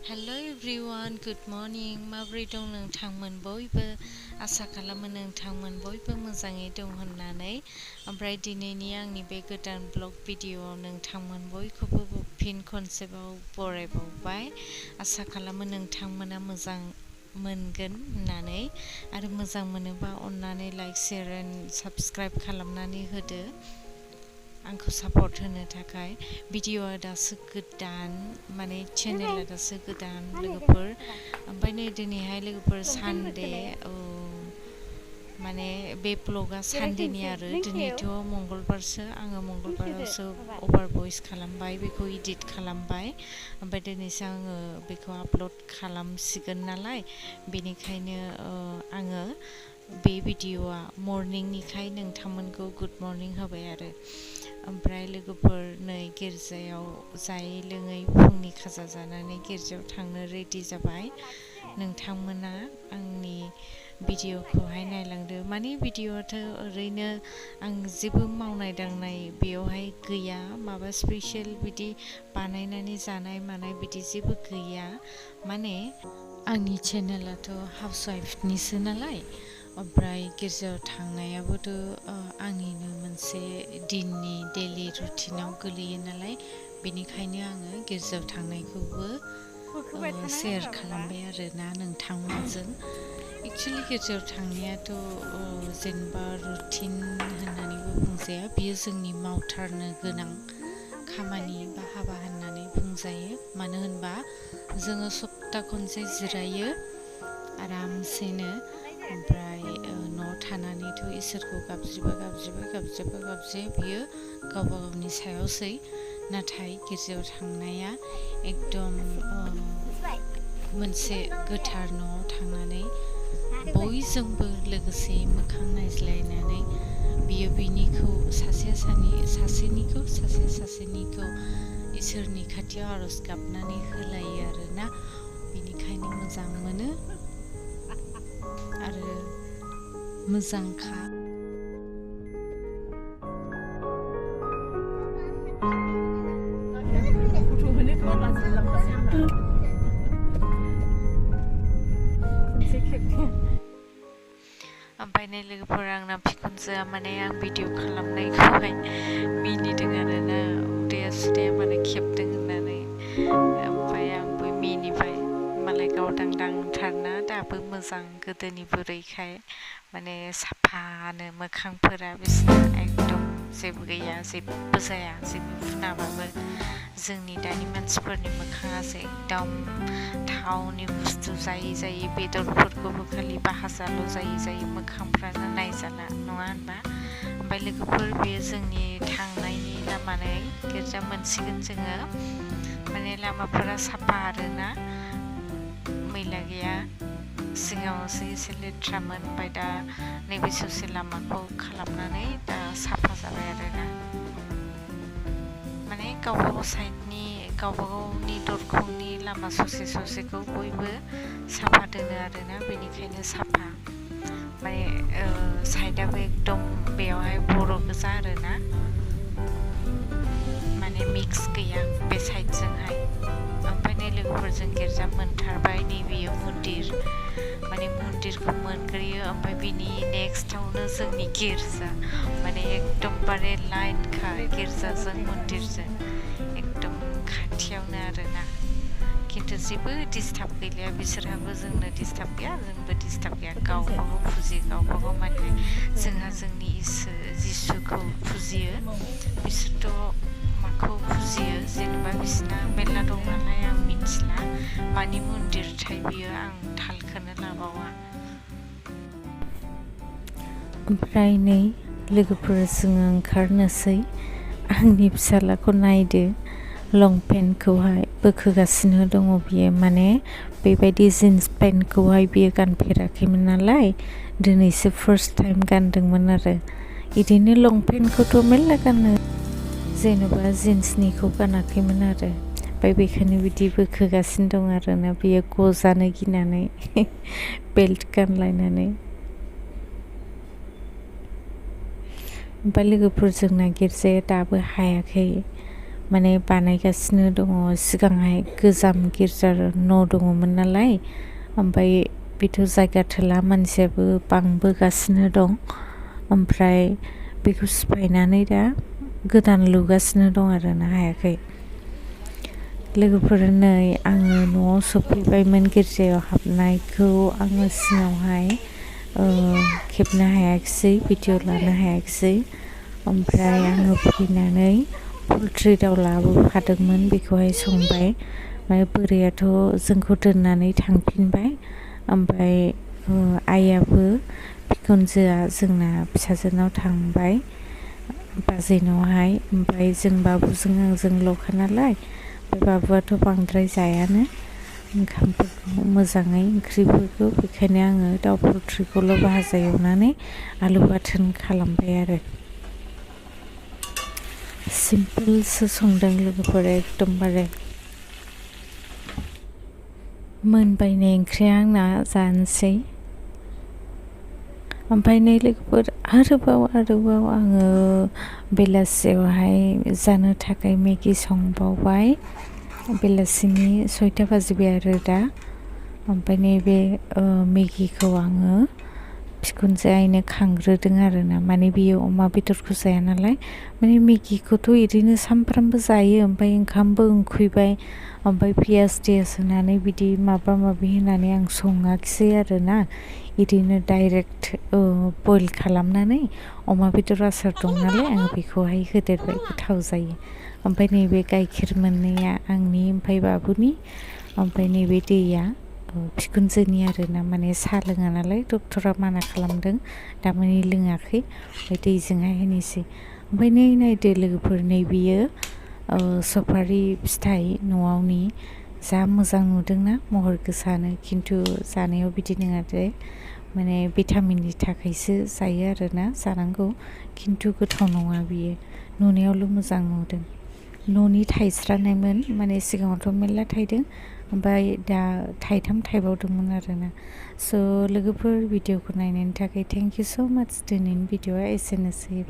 Hello everyone, good morning. माबोरै दं नोंथांमोन बयबो आसा खालामो नोंथांमोन बयबो मोजाङै दं होननानै ओमफ्राय दिनैनि आंनि बे गोदान ब्लग भिडिअआव नोंथांमोन बयखौबो फिन खनसेबाव बरायबावबाय आसा खालामो नोंथांमोना मोजां मोनगोन होननानै आरो मोजां मोनोबा अन्नानै लाइक शेयार एन्ड साबस्क्राइब खालामनानै होदो आंखौ सापर्ट होनो थाखाय भिडिअआ दासो गोदान माने चेनेला दासो गोदान लोगोफोर ओमफ्राय नै दिनैहाय लोगोफोर सानडे माने बे ब्लगा सानडेनि आरो दिनैथ' मंगलबारसो आङो मंगलबारावसो अभार भइस खालामबाय बेखौ इडिट खालामबाय ओमफ्राय दिनैसो आङो बेखौ आपल'ड खालामसिगोन नालाय बेनिखायनो आङो बे भिडिअआ मर्निंनिखाय नोंथांमोनखौ गुड मर्निं होबाय आरो ओमफ्राय लोगोफोर नै गिर्जायाव जायै लोङै फुंनि खाजा जानानै गिर्जायाव थांनो रेडि जाबाय नोंथांमोना आंनि भिडिअखौहाय नायलांदो माने भिडिअआथ' ओरैनो आं जेबो मावनाय दांनाय बेयावहाय गैया माबा स्पेसियेल बिदि बानायनानै जानाय मानाय बिदि जेबो गैया माने आंनि चेनेलाथ' हाउसवाइफनिसो नालाय ओमफ्राय गिर्जायाव थांनायाबोथ' आंनिनो मोनसे दिननि डेलि रुटिनाव गोलैयो नालाय बेनिखायनो आङो गिर्जायाव थांनायखौबो शेयार खालामबाय आरोना नोंथांमोनजों एक्चुवेलि गिर्जायाव थांनायाथ' जेनेबा रुटिन होननानैबो बुंजाया बियो जोंनि मावथारनो गोनां खामानि बा हाबा होननानै बुंजायो मानो होनबा जोङो सप्ता खनसे जिरायो आरामसेनो ओमफ्राय न'आव थानानैथ' इसोरखौ गाबज्रिबा बियो गावबा गावनि सायावसै नाथाय गिर्जायाव थांनाया एकदम मोनसे गोथार न'आव थांनानै बयजोंबो लोगोसे मोखां नायज्लायनानै बियो बिनिखौ सासेनिखौ इसोरनि खाथियाव आर'ज गाबनानै होलायो आरोना बेनिखायनो मोजां मोनो आरो मोजांखा ओमफ्राय नै लोगोफोर आंना बिखुनजोआ माने आं भिडिअ खालामनायखौहाय मिनिदों आरोना उदैया सुदैया माने खेबदों होननानै ओमफ्राय आंबो मिनिबाय मालाय गावदांदांथारना दाबो मोजां गोदोनि बुरैखाय माने साफानो मोखांफोरा बिसिना एकदम जेबो गैया जेबो जाया जेबो फुनाबाबो जोंनि दानि मानसिफोरनि मोखाङासो एकदम थावनि बुस्थु जायै बेदरफोरखौबो खालि बाहाजाल' जायै मोखांफ्रानो नायजाला नङा होनबा ओमफ्राय लोगोफोर बेयो जोंनि थांनायनि लामानै गिर्जा मोनसिगोन जोङो माने लामाफोरा साफा आरोना मैला गैया सिगाङावसो एसे लेथ्रामोन ओमफ्राय दा नैबे ससे लामाखौ खालामनानै दा साफा जाबाय आरोना माने गावबागाव साइडनि गावबागावनि दरखंनि लामा ससेखौ बयबो साफा दोनो आरोना बेनिखायनो साफा माने साइडआबो एकदम बेयावहाय बर' गोजा आरोना माने मिक्स गैया बे साइडजोंहाय ओमफ्राय नै लोगोफोरजों गिर्जा मोनथारबाय नैबेयो मन्दिर माने मन्दिरखौ मोनग्रोयो ओमफ्राय बिनि नेक्स्टआवनो जोंनि गिर्जा माने एकदमबारे लाइनखा गिर्जाजों मन्दिरजों एकदम खाथियावनो आरोना खिन्थु जेबो डिस्टार्ब गैलिया बिसोरहाबो जोंनो डिस्टार्ब गैया जोंबो डिस्टार्ब गैया गावबागाव फुजियो गावबागाव माने जोंहा जोंनि जिसुखौ फुजियो बिसोरथ' माखौ फुजियो जेनेबा बिसिना मेरला दं नालाय आं मिथिला मानि मन्दिरथाय बियो आं थालखौनो लाबावा ओमफ्राय नै लोगोफोर जोङो ओंखारनोसै आंनि फिसालाखौ नायदो लंपेन्टखौहाय बोखोगासिनो दङ बियो माने बेबायदि जिन्स पेन्टखौहाय बियो गानफेराखैमोन नालाय दिनैसो फार्स्ट टाइम गानदोंमोन आरो बिदिनो लंपेन्टखौथ' मेरला गानो जेनेबा जिन्सनिखौ गानाखैमोन आरो ओमफ्राय बेखायनो बिदि बोखोगासिनो दं आरोना बियो गजानो गिनानै बेल्ट गानलायनानै ओमफ्राय लोगोफोर जोंना गिर्जाया दाबो हायाखै माने बानायगासिनो दङ सिगांहाय गोजाम गिर्जा न' दङमोन नालाय ओमफ्राय बेथ' जायगा थोला मानसियाबो बांबोगासिनो दं ओमफ्राय बेखौ सिफायनानै दा गोदान लुगासिनो दं आरोना हायाखै लोगोफोर नै आङो न'आव सफैबायमोन गिर्जायाव हाबनायखौ आङो सिगाङावहाय खेबनो हायाखिसै भिडिअ लानो हायाखिसै ओमफ्राय आङो फैनानै पलट्रि दाउ लाबोफादोंमोन बेखौहाय संबाय माने बोरायाथ' जोंखौ दोननानै थांफिनबाय ओमफ्राय आइयाबो बिखुनजोआ जोंना फिसाजोनाव थांबाय बाजैनावहाय ओमफ्राय जों बाबुजों आंजोंल'खा नालाय ओमफ्राय बाबुआथ' बांद्राय जायानो ओंखामफोरखौ मोजाङै ओंख्रिफोरखौ बेखायनो आङो दाउ पलट्रिखौल' भाजा एवनानै आलु बाथोन खालामबाय आरो सिम्पोलसो संदों लोगोफोर एकदमबारे मोनबायनाय ओंख्रिया आंना जानोसै ओमफ्राय नै लोगोफोर आरोबाव आङो बेलासियावहाय जानो थाखाय मेगि संबावबाय बेलासिनि 6टा बाजिबाय आरो दा ओमफ्राय नैबे मेगिखौ आङो बिखुनजो आइनो खांग्रोदों आरोना माने बियो अमा बेदरखौ जाया नालाय माने मेगिखौथ' ओरैनो सामफ्रामबो जायो ओमफ्राय ओंखामबो उखैबाय ओमफ्राय पियास टियास होनानै बिदि माबा माबि होनानै आं सङाखिसै आरोना इदिनो डाइरेक्ट बइल खालामनानै अमा बेदर आसार दं नालाय आङो बेखौहाय होदेरबाय गोथाव जायो ओमफ्राय नैबे गाइखेर मोननैया आंनि ओमफ्राय बाबुनि ओमफ्राय नैबे दैया बिखुनजोनि आरोना माने साहा लोङा नालाय डक्टरा माना खालामदों दामानि लोङाखै ओमफ्राय दैजोंहाय होनोसै ओमफ्राय नै नायदो लोगोफोर नै बियो सफारि फिथाइ न'आवनि जा मोजां नुदोंना महर गोसानो खिन्थु जानायाव बिदि नङा दे माने भिटामिननि थाखायसो जायो आरोना जानांगौ खिन्थु गोथाव नङा बियो नुनायावल' मोजां नुदों न'नि थाइस्रानायमोन माने सिगाङावथ' मेरला थाइदों ओमफ्राय दा थाइथाम थाइबावदोंमोन आरोना स' लोगोफोर भिडिअखौ नायनायनि थाखाय थेंक इउ स' माच दिनैनि भिडिअआ एसेनोसै